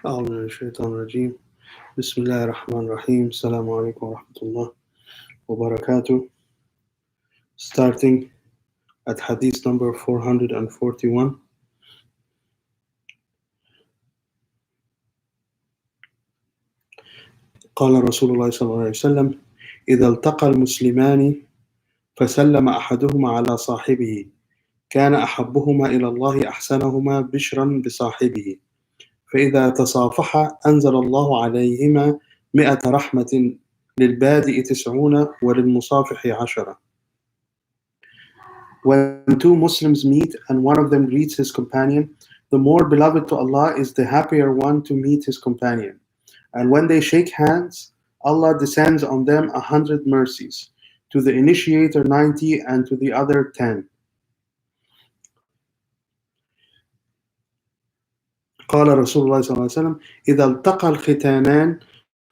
أعوذ من الشيطان الرجيم بسم الله الرحمن الرحيم السلام عليكم ورحمة الله وبركاته. Starting at Hadith number 441. قال رسول الله صلى الله عليه وسلم إذا التقى المسلمان فسلم أحدهما على صاحبه كان أحبهما إلى الله أحسنهما بشرا بصاحبه فإذا تصافحا أنزل الله عليهما 100 رحمة للبادئ 90 وللمصافح 10. When two Muslims meet and one of them greets his companion, the more beloved to Allah is the happier one to meet his companion. And when they shake hands, Allah descends on them 100 mercies, to the initiator 90 and to the other 10. قال رسول الله صلى الله عليه وسلم إذا التقى الختانان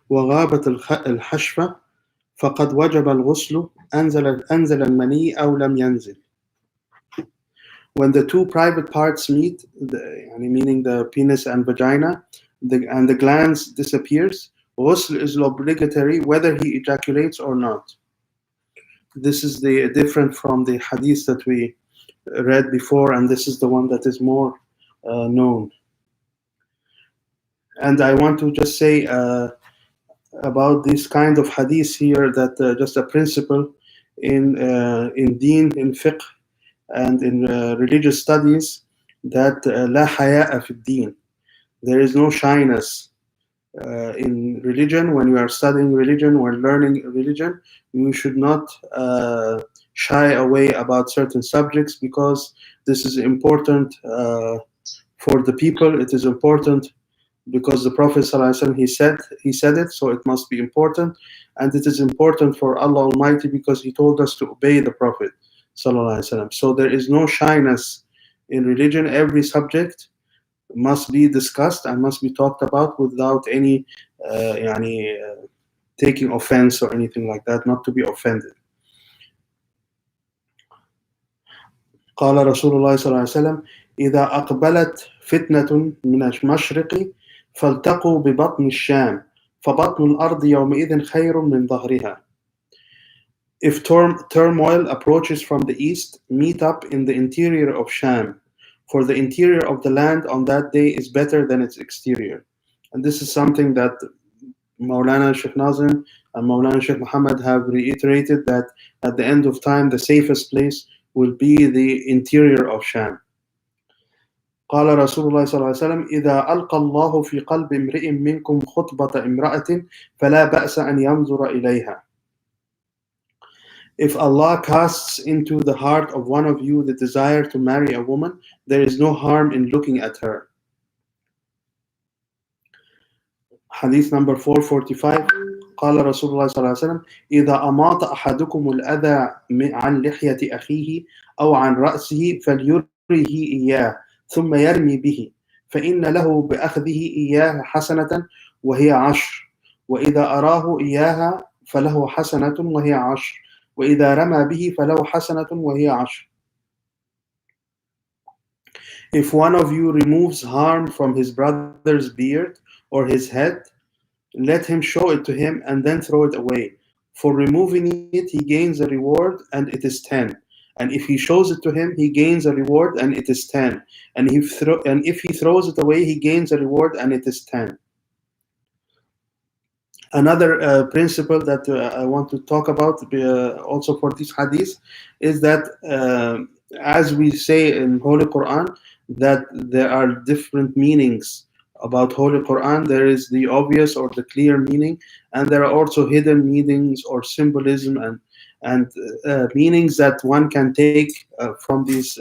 وغابت الحشفة فقد وجب الغسل أنزل المني أو لم ينزل. When the two private parts meet, meaning the penis and vagina, and the glands disappears, ghusl is obligatory whether he ejaculates or not. This is the different from the hadith that we read before, and this is the one that is more known. And I want to just say about this kind of hadith here that just a principle in deen, in fiqh, and in religious studies, that لا حياء في الدين. There is no shyness in religion. When you are studying religion or learning religion, you should not shy away about certain subjects, because this is important for the people. It is important because the Prophet ﷺ, he said it, so it must be important. And it is important for Allah Almighty because he told us to obey the Prophet ﷺ. So there is no shyness in religion. Every subject must be discussed and must be talked about without any taking offense or anything like that, not to be offended. قال رسول الله صلى الله عليه وسلم إذا أقبلت فتنة من المشرق فالتقوا ببطن الشام فبطن الأرض يومئذ خير من ظهرها. If turmoil approaches from the east, meet up in the interior of Sham, for the interior of the land on that day is better than its exterior. And this is something that Maulana Sheikh Nazim and Maulana Sheikh Muhammad have reiterated, that at the end of time the safest place will be the interior of Sham. قال رسول الله صلى الله عليه وسلم إذا ألقى الله في قلب امرئ منكم خطبة امرأة فلا بأس أن ينظر إليها. If Allah casts into the heart of one of you the desire to marry a woman, there is no harm in looking at her. Hadith number 445. قال رسول الله صلى الله عليه وسلم إذا أماط أحدكم الأذى عن لحية أخيه أو عن رأسه فليره إياه ثم يرمي به فإن له بأخذه إياه حسنة وهي 10 وإذا أراه إياها فله حسنة وهي 10 وإذا رمى به فله حسنة وهي 10. If one of you removes harm from his brother's beard or his head, let him show it to him and then throw it away. For removing it, he gains a reward, and it is 10. And if he shows it to him, he gains a reward, and it is 10. And if he throws it away, he gains a reward, and it is 10. Another principle that I want to talk about also for this hadith is that as we say in Holy Quran, that there are different meanings about Holy Quran. There is the obvious or the clear meaning, and there are also hidden meanings or symbolism and meanings that one can take from these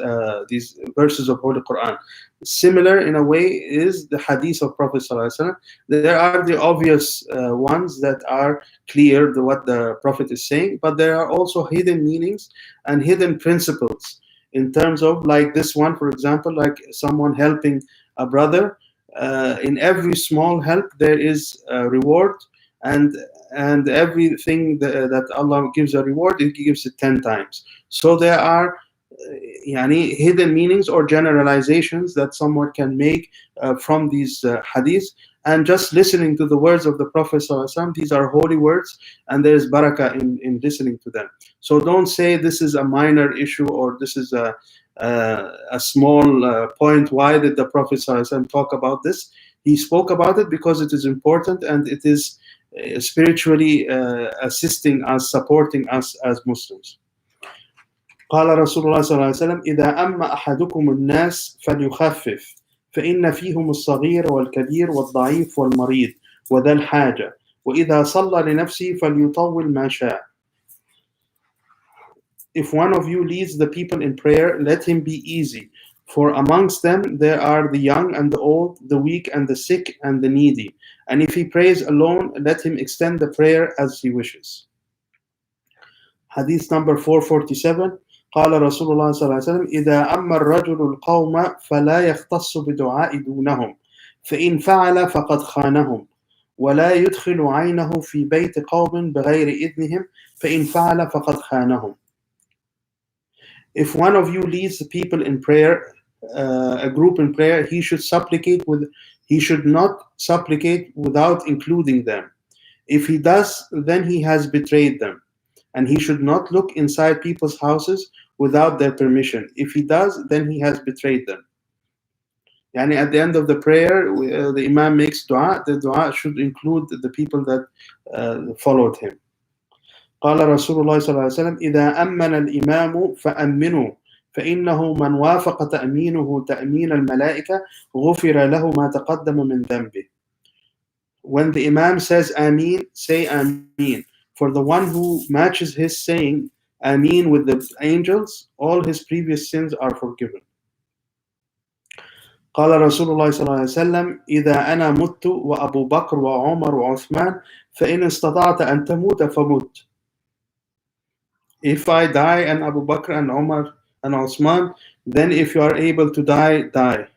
verses of Holy Quran. Similar in a way is the hadith of Prophet ﷺ. There are the obvious ones that are clear, what the Prophet is saying, but there are also hidden meanings and hidden principles in terms of, like this one, for example, like someone helping a brother. In every small help there is a reward, and everything that Allah gives a reward, He gives it 10 times. So there are hidden meanings or generalizations that someone can make from these hadiths, and just listening to the words of the Prophet ﷺ. These are holy words, and there is barakah in listening to them. So don't say this is a minor issue or this is a small point. Why did the Prophet ﷺ talk about this? He spoke about it because it is important and it is spiritually assisting us, supporting us as Muslims. قال رسول الله صلى الله عليه وسلم إذا أما أحدكم الناس فليخفف فإن فيهم الصغير والكبير والضعيف والمريض وذا الحاجة وإذا صلى لنفسه فليطول ما شاء. If one of you leads the people in prayer, let him be easy. For amongst them there are the young and the old, the weak and the sick and the needy. And if he prays alone, let him extend the prayer as he wishes. Hadith number 447. قال رسول الله صلى الله عليه وسلم إذا أما الرجل القوم فلا يختص بدعاء دونهم فإن فعل فقد خانهم ولا يدخل عينه في بيت قوم بغير إذنهم فإن فعل فقد خانهم. If one of you leads the people in prayer, a group in prayer, he should not supplicate without including them. If he does, then he has betrayed them. And he should not look inside people's houses without their permission. If he does, then he has betrayed them. Yani at the end of the prayer, the Imam makes dua. The dua should include the people that followed him. قال رسول الله صلى الله عليه وسلم إذا أمن الإمام فأمنوا فإنه من وافق تأمينه تأمين الملائكة غفر له ما تقدم من ذنبه. When the Imam says Ameen, say Ameen. For the one who matches his saying Ameen with the angels, all his previous sins are forgiven. قال رسول الله صلى الله عليه وسلم إذا أنا مت وأبو بكر وعمر وعثمان فإن استطعت أن تموت فمت. If I die and Abu Bakr and Umar and Uthman, then if you are able to die, die.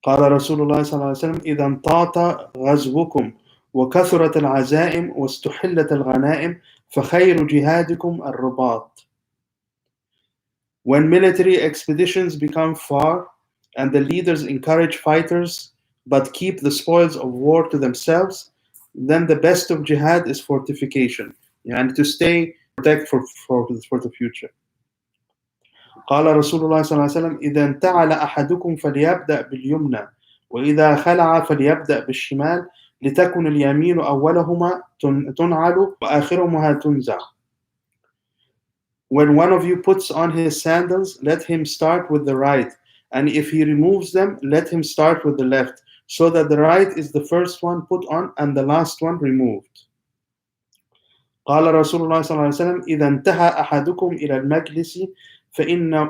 قال رسول الله صلى الله عليه وسلم إذا انطاط غزوكم وكثرت العزائم واستحلت الغنائم فخير جهادكم الرباط. When military expeditions become far and the leaders encourage fighters but keep the spoils of war to themselves, then the best of jihad is fortification, and to stay protect for the future. قال رسول الله صلى الله عليه وسلم إذا انتعل أحدكم فليبدأ باليمنى وإذا خلع فليبدأ بالشمال لتكن اليمين أولهما تنعل وآخرهما تنزع. When one of you puts on his sandals, let him start with the right, and if he removes them, let him start with the left, so that the right is the first one put on and the last one removed. قال رسول الله صلى الله عليه وسلم إذا انتهى أحدكم إلى المجلس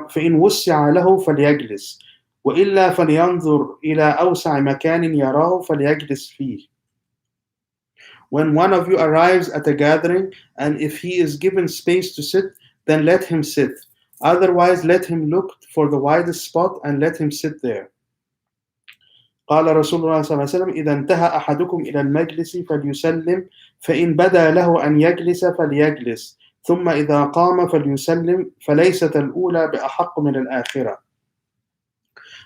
فإن وسع له فليجلس وإلا فلينظر إلى أوسع مكان يراه فليجلس فيه. When one of you arrives at a gathering and if he is given space to sit, then let him sit. Otherwise, let him look for the widest spot and let him sit there. قال رسول الله صلى الله عليه وسلم إذا انتهى أحدكم إلى المجلس فليسلم فإن بدا له أن يجلس فليجلس ثم إذا قام فليسلم فليست الأولى بأحق من الآخرة.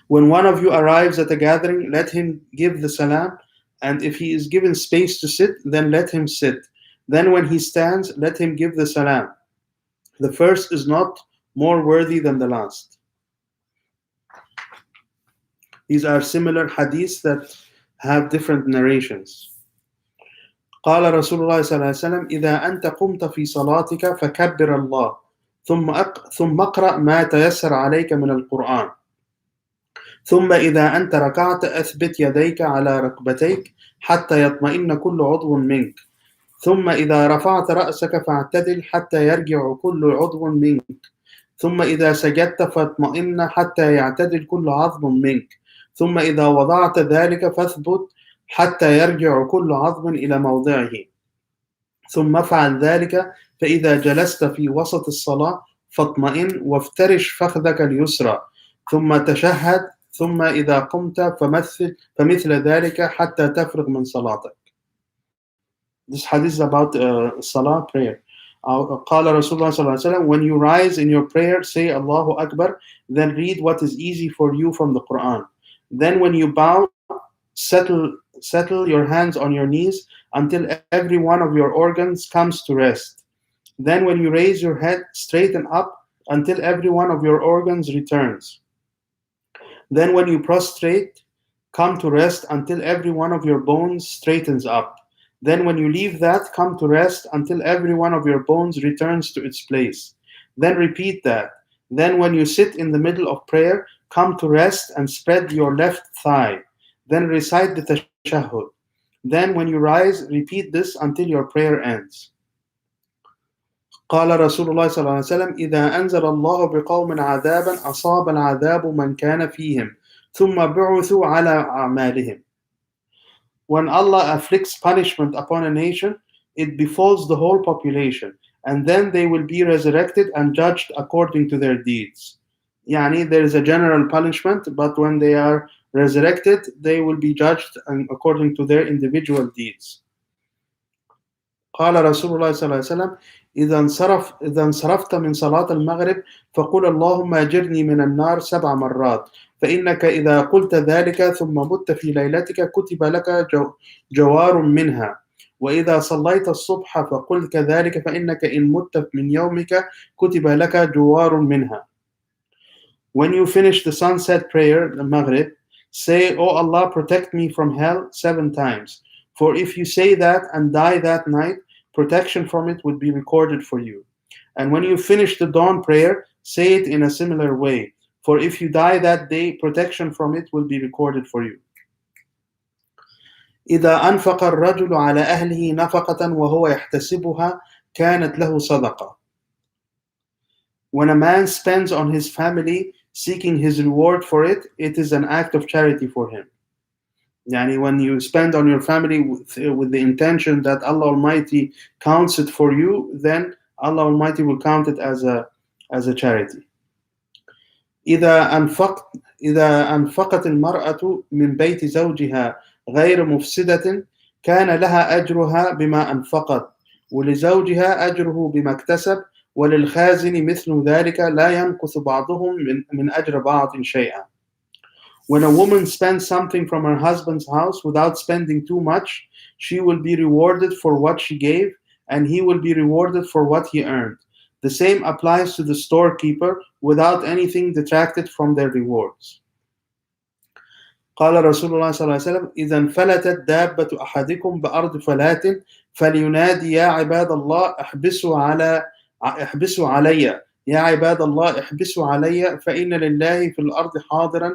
When one of you arrives at a gathering, let him give the salam, and if he is given space to sit, then let him sit. Then when he stands, let him give the salam. The first is not more worthy than the last. These are similar hadiths that have different narrations. قال رسول الله صلى الله عليه وسلم إذا أنت قمت في صلاتك فكبر الله ثم اقرأ ما تيسر عليك من القرآن ثم إذا أنت ركعت أثبت يديك على ركبتيك حتى يطمئن كل عضو منك ثم إذا رفعت رأسك فاعتدل حتى يرجع كل عضو منك ثم إذا سجدت فاطمئن حتى يعتدل كل عظم منك ثم إذا وضعت ذلك فاثبت حتى يرجع كل عظم إلى موضعه ثم افعل ذلك فإذا جلست في وسط الصلاة فاطمئن وافترش فخذك اليسرى ثم تشهد ثم إذا قمت فمثل ذلك حتى تفرغ من صلاتك. This hadith is about salah prayer. قال رسول الله صلى الله عليه وسلم, when you rise in your prayer, say Allahu Akbar, then read what is easy for you from the Quran. Then when you bow, settle your hands on your knees until every one of your organs comes to rest. Then when you raise your head, straighten up until every one of your organs returns. Then when you prostrate, come to rest until every one of your bones straightens up. Then when you leave that, come to rest until every one of your bones returns to its place. Then repeat that. Then when you sit in the middle of prayer, come to rest and spread your left thigh. Then recite the tashahhud. Then when you rise, repeat this until your prayer ends. قال رسول الله صلى الله عليه وسلم إذا أنزل الله بقوم عذابا أصاب العذاب من كان فيهم ثم بعثوا على أعمالهم. When Allah afflicts punishment upon a nation, it befalls the whole population, and then they will be resurrected and judged according to their deeds. Yani, there is a general punishment, but when they are resurrected, they will be judged according to their individual deeds. قال رسول الله صلى الله عليه وسلم إذا انصرفت من صلاة المغرب فقل اللهم أجرني من النار 7 مرات فإنك إذا قلت ذلك ثم مت في ليلتك كتب لك جوار منها وإذا صليت الصبح فقل كذلك فإنك إن مت من يومك كتب لك جوار منها. When you finish the sunset prayer, the Maghrib, say, O Allah, protect me from hell 7 times. For if you say that and die that night, protection from it would be recorded for you. And when you finish the dawn prayer, say it in a similar way. For if you die that day, protection from it will be recorded for you. إذا أنفق الرجل على أهله نفقة وهو يحتسبها كانت له صدقة. When a man spends on his family seeking his reward for it, it is an act of charity for him. Yani, when you spend on your family with the intention that Allah Almighty counts it for you, then Allah Almighty will count it as a charity. إذا أنفقت المرأة من بيت زوجها غير مفسدة كان لها أجرها بما أنفقت ولزوجها أجره بما اكتسب وللخازن مثل ذلك لا ينقص بعضهم من أجر بعض شيئا. When a woman spends something from her husband's house without spending too much, she will be rewarded for what she gave, and he will be rewarded for what he earned. The same applies to the storekeeper without anything detracted from their rewards. قال رسول الله صلى الله عليه وسلم إذا انفلتت دابة أحدكم بأرض فلات فلينادي يا عباد الله احبسوا علي يا عباد الله احبسوا علي فإن لله في الأرض حاضرا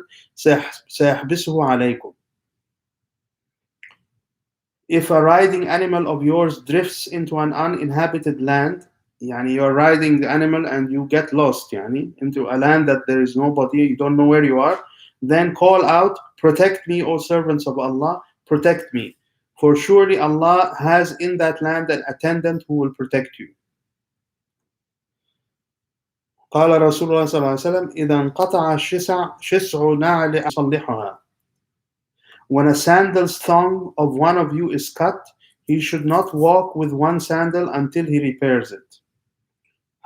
سيحبسه عليكم. If a riding animal of yours drifts into an uninhabited land, yani you're riding the animal and you get lost yani, into a land that there is nobody, you don't know where you are, then call out, protect me, O servants of Allah, protect me. For surely Allah has in that land an attendant who will protect you. قال رسول الله صلى الله عليه وسلم إذا انقطع شسع نعل أصلحها. When a sandal's thong of one of you is cut, he should not walk with one sandal until he repairs it.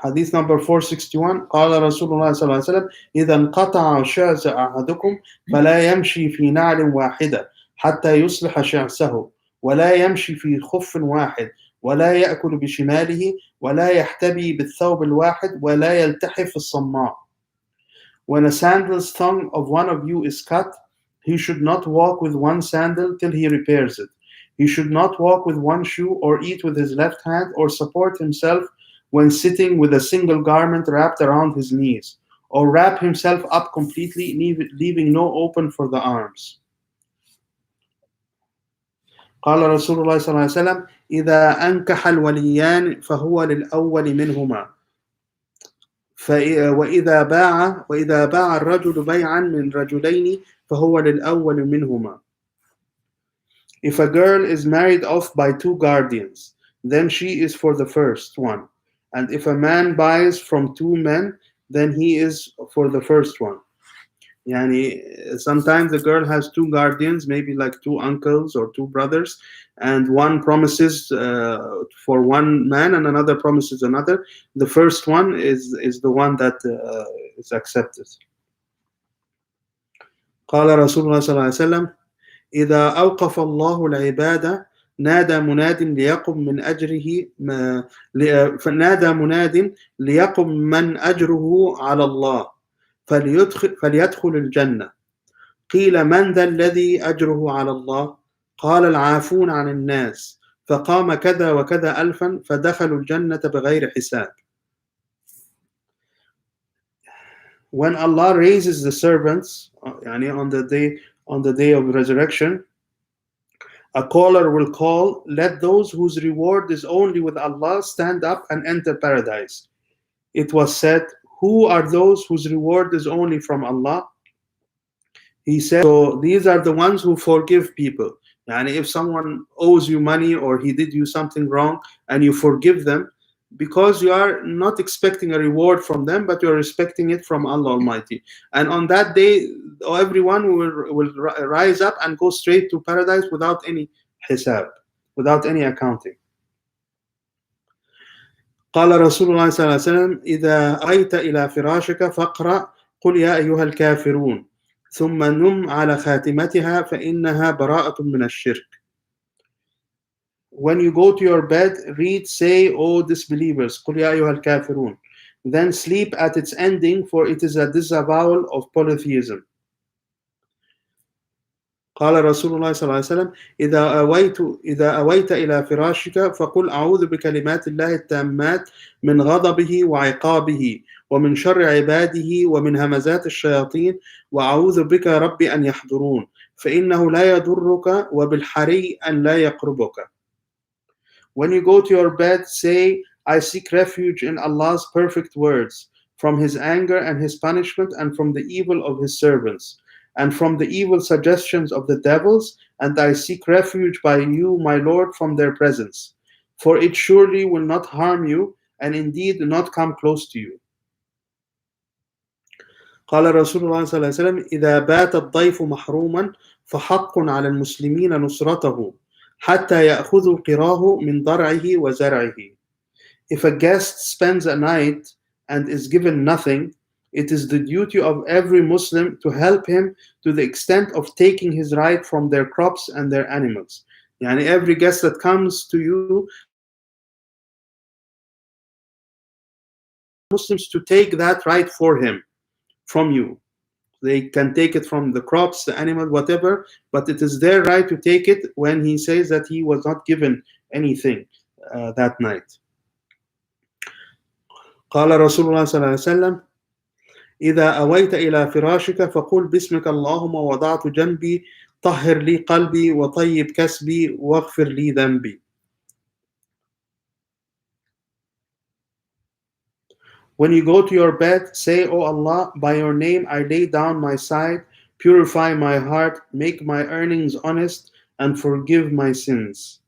Hadith number 461 قال رسول الله صلى الله عليه وسلم إذا انقطع شعث أحدكم فلا يمشي في نعل واحدة حتى يصلح شعثه ولا يمشي في خف واحد ولا يأكل بشماله ولا يحتبي بالثوب الواحد ولا يلتحف الصماء. When a sandal's thong of one of you is cut, he should not walk with one sandal till he repairs it. He should not walk with one shoe or eat with his left hand or support himself when sitting with a single garment wrapped around his knees, or wrap himself up completely, leaving no open for the arms. قال رسول الله صلى الله عليه وسلم إذا أنكح الوليان فهو للأول منهما وإذا باع الرجل بيعا من رجلين فهو للأول منهما. If a girl is married off by 2 guardians, then she is for the first one. And if a man buys from 2 men, then he is for the first one. Yani, sometimes the girl has two guardians, maybe like two uncles or two brothers, and one promises for one man and another promises another. The first one is the one that is accepted. قال رسول الله صلى الله عليه وسلم: إذا أوقف الله العباد نادى مناد ليقم من أجره فنادى مناد ليقم من أجره على الله فليدخل الجنة. قيل: من ذا الذي أجره على الله؟ قال: العافون عن الناس. فقام كذا وكذا ألفا فدخلوا الجنة بغير حساب. When Allah raises the servants, on the day of resurrection, a caller will call, let those whose reward is only with Allah stand up and enter paradise. It was said, who are those whose reward is only from Allah? He said, so these are the ones who forgive people. And if someone owes you money or he did you something wrong and you forgive them, because you are not expecting a reward from them, but you are expecting it from Allah Almighty. And on that day, everyone will rise up and go straight to paradise without any hisab, without any accounting. قال رسول الله صلى الله عليه وسلم: إذا أويت إلى فراشك فاقرأ قل يا أيها الكافرون ثم نم على خاتمتها فإنها براءة من الشرك. When you go to your bed, read, say, O disbelievers, قل يا أيها الكافرون. Then sleep at its ending, for it is a disavowal of polytheism. قال رسول الله صلى الله عليه وسلم: إذا أويت إلى فراشك فقل أعوذ بكلمات الله التامات من غضبه وعقابه ومن شر عباده ومن همزات الشياطين وأعوذ بك ربي أن يحضرون فإنه لا يضرك وبالحري أن لا يقربك. When you go to your bed, say, I seek refuge in Allah's perfect words, from His anger and His punishment, and from the evil of His servants, and from the evil suggestions of the devils, and I seek refuge by you, my Lord, from their presence. For it surely will not harm you, and indeed do not come close to you. قال رسول الله صلى الله عليه وسلم: إذا بات الضيف محروما فحق على المسلمين نصرته حتى يأخذوا قراه من ضرعه وزرعه. If a guest spends a night and is given nothing, it is the duty of every Muslim to help him to the extent of taking his right from their crops and their animals. Yani every guest that comes to you, Muslims to take that right for him, from you. They can take it from the crops, the animal, whatever, but it is their right to take it when he says that he was not given anything that night. قال رسول الله صلى الله عليه وسلم: إذا أويت إلى فراشك فقل بسمك اللهم وضعت جنبي طهر لي قلبي وطيب كسبي واغفر لي ذنبي. When you go to your bed, say, O Allah, by your name I lay down my side, purify my heart, make my earnings honest, and forgive my sins.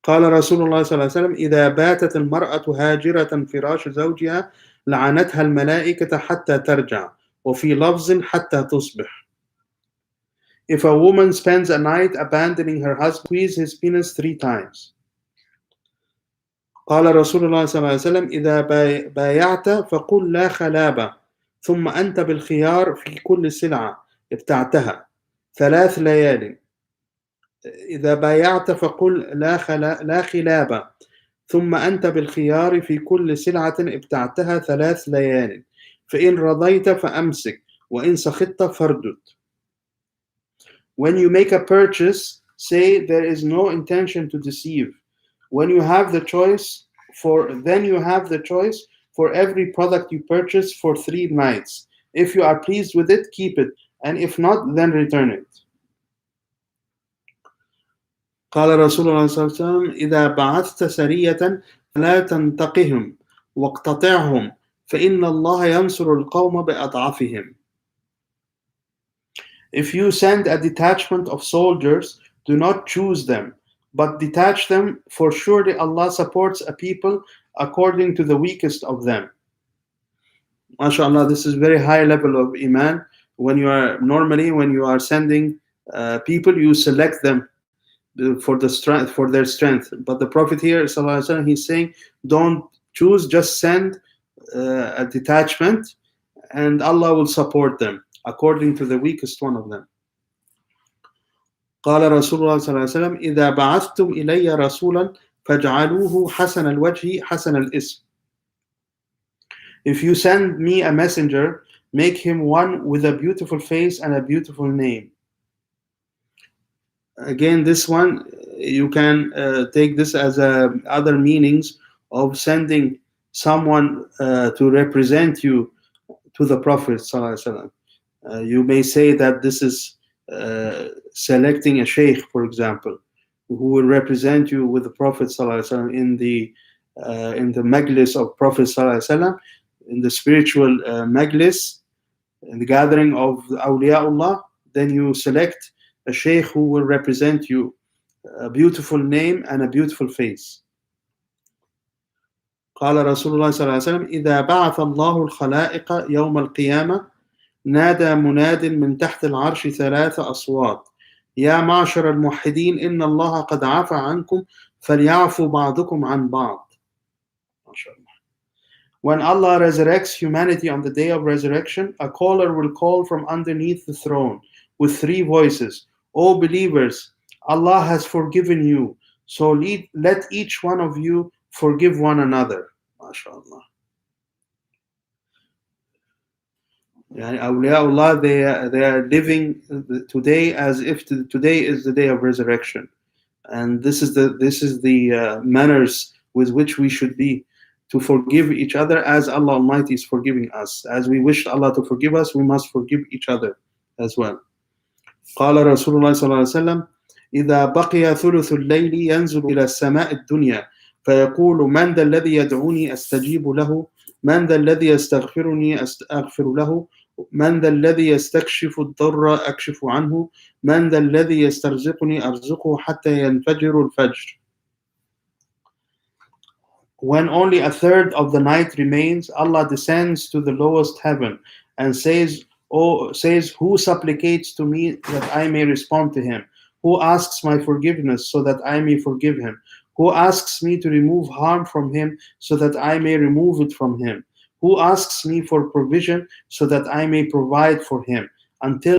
قال رسول الله صلى الله عليه وسلم: إذا باتت المرأة هاجرة فراش زوجها لعنتها الملائكة حتى ترجع وفي لفظ حتى تصبح. If a woman spends a night abandoning her husband, squeeze his penis 3 times. قال رسول الله صلى الله عليه وسلم: إذا بايعت فقل لا خلابة ثم أنت بالخيار في كل سلعة ابتعتها 3 ليال. إذا بايعت فقل لا خلابة ثم أنت بالخيار في كل سلعة ابتعتها 3 ليال فإن رضيت فأمسك وإن سخطت فاردد. When you make a purchase, say there is no intention to deceive. Then you have the choice for every product you purchase for 3 nights. If you are pleased with it, keep it, and if not, then return it. قال رسول الله صلى الله عليه وسلم: إذا بعثت سرية فلا تنتقهم واقتطعهم فإن الله ينصر القوم بأضعفهم. If you send a detachment of soldiers, do not choose them, but detach them, for surely Allah supports a people according to the weakest of them. MashaAllah, this is very high level of iman. When you are sending people, you select them for the strength, for their strength. But the Prophet here, sallallahu alaihi wasallam, he's saying, don't choose, just send a detachment, and Allah will support them according to the weakest one of them. قال رسول الله صلى الله عليه وسلم إذا بعثتم إلي رسولا فاجعلوه حسن الوجه حسن الاسم. If you send me a messenger, make him one with a beautiful face and a beautiful name. Again, this one, you can take this as other meanings of sending someone to represent you to the Prophet sallallahu alaihi wasallam. You may say that this is selecting a sheikh, for example, who will represent you with the Prophet sallallahu alaihi wasallam in the majlis of Prophet sallallahu alaihi wasallam, in the spiritual majlis, in the gathering of awliyaullah. Then you select a sheikh who will represent you, a beautiful name and a beautiful face. قال رسول الله صلى الله عليه وسلم إذا بعث الله الخلائق يوم القيامة نادى مناد من تحت العرش 3 أصوات يا معشر الموحدين إن الله قد عفى عنكم فليعفوا بعضكم عن بعض. When Allah resurrects humanity on the day of resurrection, a caller will call from underneath the throne with 3 voices. O believers, Allah has forgiven you, so let each one of you forgive one another. MashaAllah. Awliyaullah, they are living today as if today is the day of resurrection, and this is the manners with which we should be, to forgive each other as Allah Almighty is forgiving us. As we wish Allah to forgive us, we must forgive each other as well. قال رسول الله صلى الله عليه وسلم إذا بقي ثلث الليل ينزل إلى السماء الدنيا فيقول من ذا الذي يدعوني أستجيب له من ذا الذي يستغفرني أغفر له من ذا الذي يستكشف الضر أكشف عنه من ذا الذي يسترزقني أرزقه حتى ينفجر الفجر. When only a third of the night remains, Allah descends to the lowest heaven and says, who supplicates to me that I may respond to him? Who asks my forgiveness so that I may forgive him? Who asks me to remove harm from him so that I may remove it from him? Who asks me for provision so that I may provide for him? Until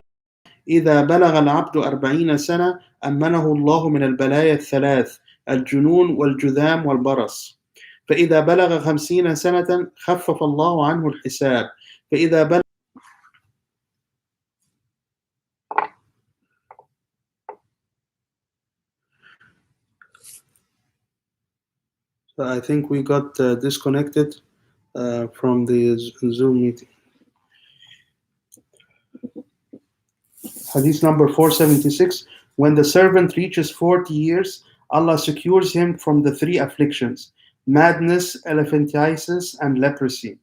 إذا بلغ العبد 40 سنة أمنه الله من البلايا الثلاث الجنون والجذام والبرص. فإذا بلغ 50 سنة خفف الله عنه الحساب. فإذا بلغ I think we got disconnected from the Zoom meeting. Hadith number 476. When the servant reaches 40 years, Allah secures him from the 3 afflictions: madness, elephantiasis, and leprosy.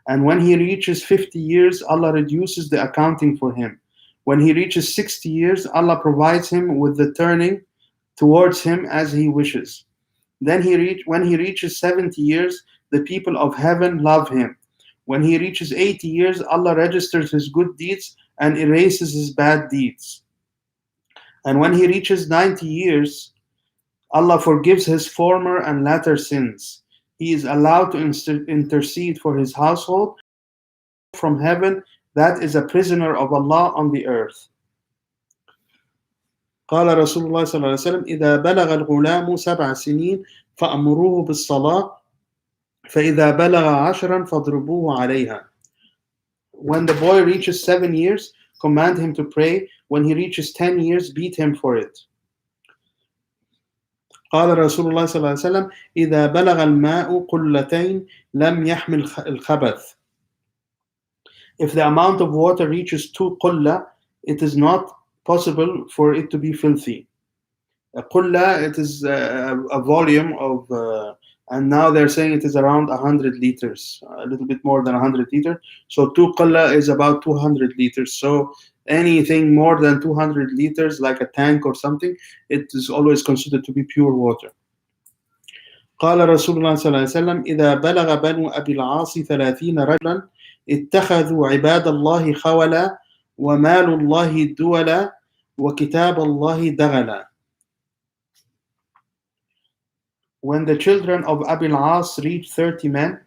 And when he reaches 50 years, Allah reduces the accounting for him. When he reaches 60 years, Allah provides him with the turning towards him as he wishes. Then when he reaches 70 years, the people of heaven love him. When he reaches 80 years, Allah registers his good deeds and erases his bad deeds. And when he reaches 90 years, Allah forgives his former and latter sins. He is allowed to intercede for his household from heaven that is a prisoner of Allah on the earth. قال رسول الله صلى الله عليه وسلم إذا بلغ الغلام 7 سنين فأمروه بالصلاة فإذا بلغ 10 فاضربوه عليها. When the boy reaches 7 years, command him to pray. When he reaches 10 years, beat him for it. قال رسول الله صلى الله عليه وسلم إذا بلغ الماء قلتين لم يحمل الخبث. If the amount of water reaches 2 qulla, it is not possible for it to be filthy. A qulla, it is a volume of, and now they're saying it is around 100 liters, a little bit more than 100 liters. So 2 qulla is about 200 liters. So anything more than 200 liters, like a tank or something, it is always considered to be pure water. قال رسول الله صلى الله عليه وسلم إذا بلغ بنو أبي العاص 30 رجلا اتخذوا عباد الله خولا ومال الله دولا وكتاب الله دغلا. When the children of Abil As reach 30 men,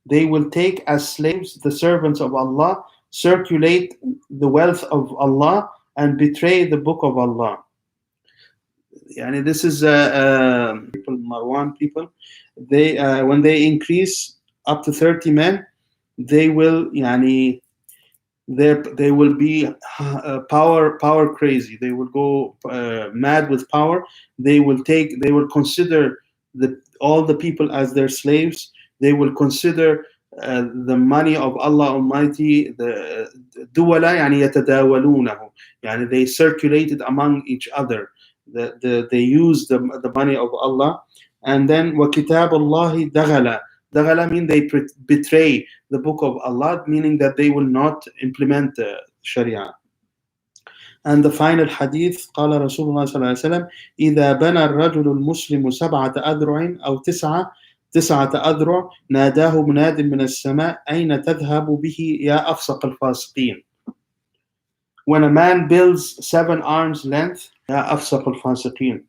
they will take as slaves the servants of Allah, circulate the wealth of Allah, and betray the book of Allah. Yani this is people, Marwan people. They when they increase up to 30 men, they will yani they will be power crazy. They will go mad with power. They will consider all the people as their slaves. They will consider the money of Allah Almighty, the duwala يعني يتداولونه, يعني they circulate it among each other. They use the money of Allah. And then وَكِتَابَ اللَّهِ دَغَلَ. Daghala mean they betray the book of Allah, meaning that they will not implement Sharia. And the final hadith, قال رسول الله صلى الله عليه وسلم: إذا بنى الرجل المسلم 7 أذرع أو 9 أذرع ناداه مناد من السماء أين تذهب به يا أفسق الفاسقين. When a man builds 7 arms length, يا أفسق الفاسقين.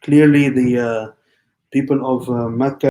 Clearly the people of Mecca